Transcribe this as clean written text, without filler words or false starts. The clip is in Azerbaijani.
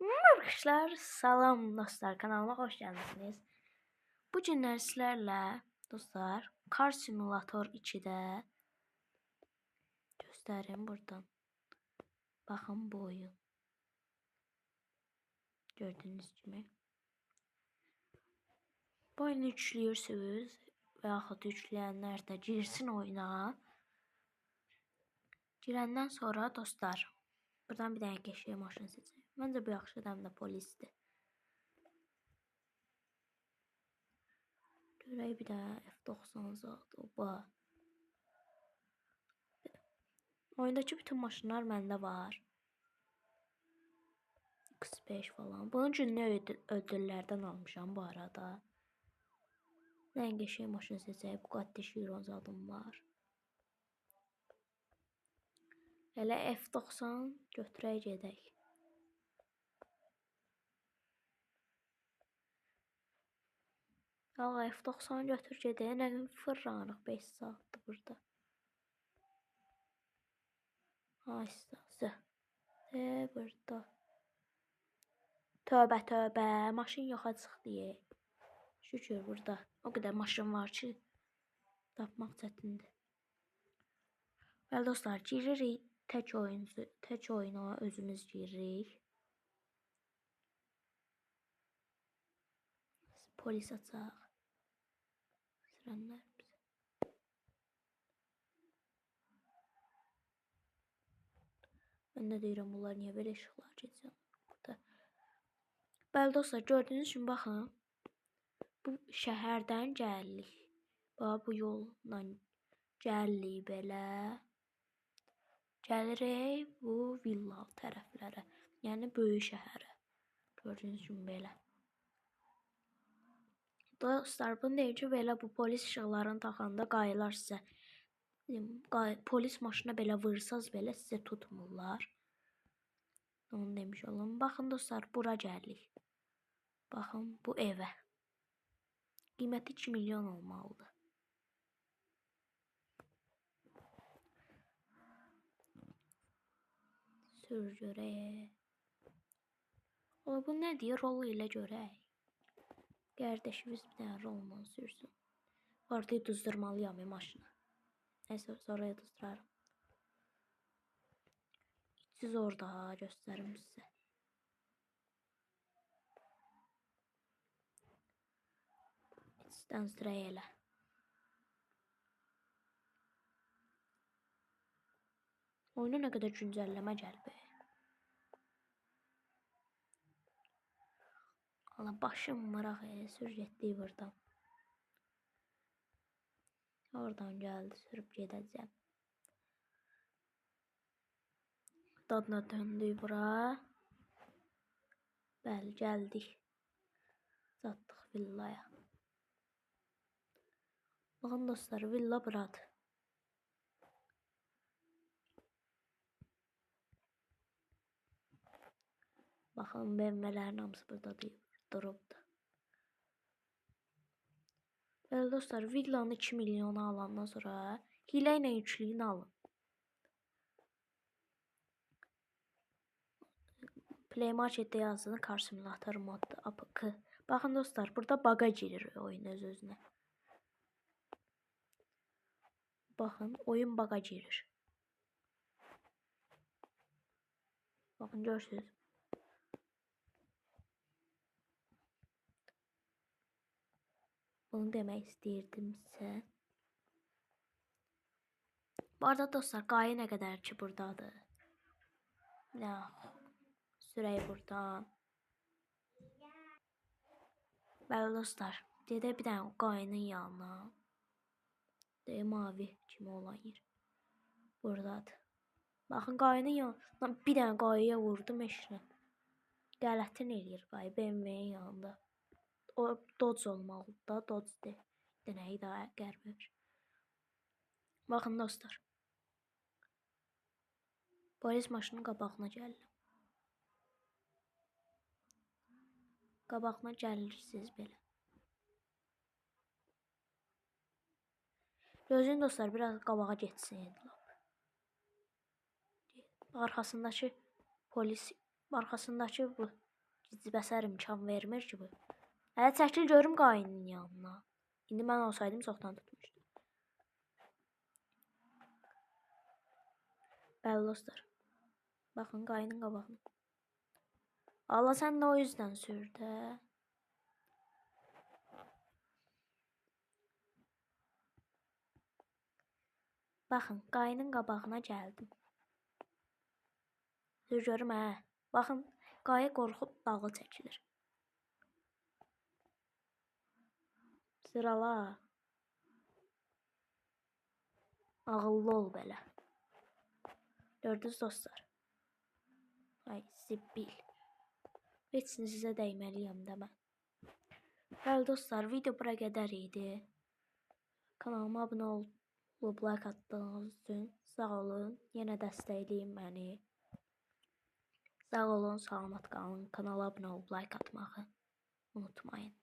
Arkadaşlar salam dostlar, kanalıma hoş geldiniz. Bu günler sizlerle dostlar Car Simulator 2'de göstereyim buradan. Bakın bu oyun. Gördüğünüz gibi. Bu oyunu yüklüyorsunuz ve yaxud yükləyənlər də girsin oyuna. Girəndən sonra dostlar buradan bir dənə keşiyə maşını seçin. Məncə bu yaxşı həm də polisdir. Görək bir də F90 zadı. Oyundakı bütün maşınlar məndə var. X5 falan. Bunun üçün nə ödüllərdən almışam bu arada. Rəngə şey maşını seçək. Bugatti Chiron zadım var. Elə F90 götürək gedək. Ağa F90 götür gedək. Nə gün fırlanıq 5 saatdır burada. Aysası. Burada. Tövbə tövbə. Maşın yoxa çıxdı. Şükür burada. O qədər maşın var ki tapmaq çətindir. Bəli dostlar, giririk tək oyuna özümüz giririk. Polis açaq. Sürənlər bizə. Mən də deyirəm bunlar niyə belə işıqlar keçir burada. Bəli dostlar, gördüyünüz kimi baxın. Bu şəhərdən gəlirik. Bax bu yolla gəlirik belə. Gəlirik bu villa tərəflərə. Yəni böyük şəhərə. Gördüyünüz kimi belə. Dostlar, bunu deyim ki, belə bu polis işıqlarını taxanda qayılar sizə. Polis maşına belə vursanız belə sizə tutmurlar. Onu demiş olum. Baxın dostlar, bura gəlirik. Baxın bu evə. Qiyməti 2 milyon olmalıdır. Sür görək. O bu nə deyir? Rol ilə görək. Qardaşımız bir dənə rolla sürsün. Orada duzdurmalıyam maşını. Nəysə sonra duzdurarım. Siz orada göstərim sizə. İçdən sürək elə. Oyuna nə qədər güncəlləmə gəlib. Allah başım maraq sür getdik buradan. Oradan gəldi, sürüb gedəcəm. Dadına döndük bura. Bəli, gəldik. Çatdıq villaya. Baxın dostlar, villa buradır. Baxın, BMW'lərin hamısı burada durubdur. Bəli dostlar, villanı 2 milyona alandan sonra hilə ilə yüklüyünü alın. Play Market'də yazdığını Car Simulator modda APK. Baxın dostlar, burada baga girir oyun öz-özünə. Baxın, oyun baga girir. Baxın, görürsünüz. Bunu demək istəyirdim sizə. Bu arada dostlar, qayə nə qədər ki buradadır. Sürək buradan. Bəli dostlar, gedək bir dənə qayının yanına. Mavi kimi olan yer. Buradadır. Baxın, qayının yanına bir dənə qayıya vurdum eşinə. Qələtin eləyir qayı BMW'nin yanında. O Dodge olmalıdır da, Dodge denəyi daha qəribə. Baxın dostlar. Polis maşının qabağına gəldim. Qabağına gəlirsiniz belə. Gözün dostlar biraz qabağa geçsin. Arkasındakı polis, arkasındakı bu Bəsər imkan vermir ki bu. Hələ çəkil görüm qayının yanına. İndi mən olsaydım çoxdan tutmuşdum. Bəli dostlar. Baxın qayının qabağına. Allah sən də o yüzden sür də. Baxın qayının qabağına gəldim. Sür görüm hə. Baxın qayı qorxub dağı çəkilir. Sırala. Ağıllı ol belə. Gördünüz dostlar. Ay zibil. Heç sizə dəyməliyəm də mən. Bəli dostlar, video bura qədər idi. Kanalıma abunə olub like attığınız üçün sağ olun. Yenə dəstəkləyin məni. Sağ olun, salamat qalın. Kanala abunə olub like atmağı unutmayın.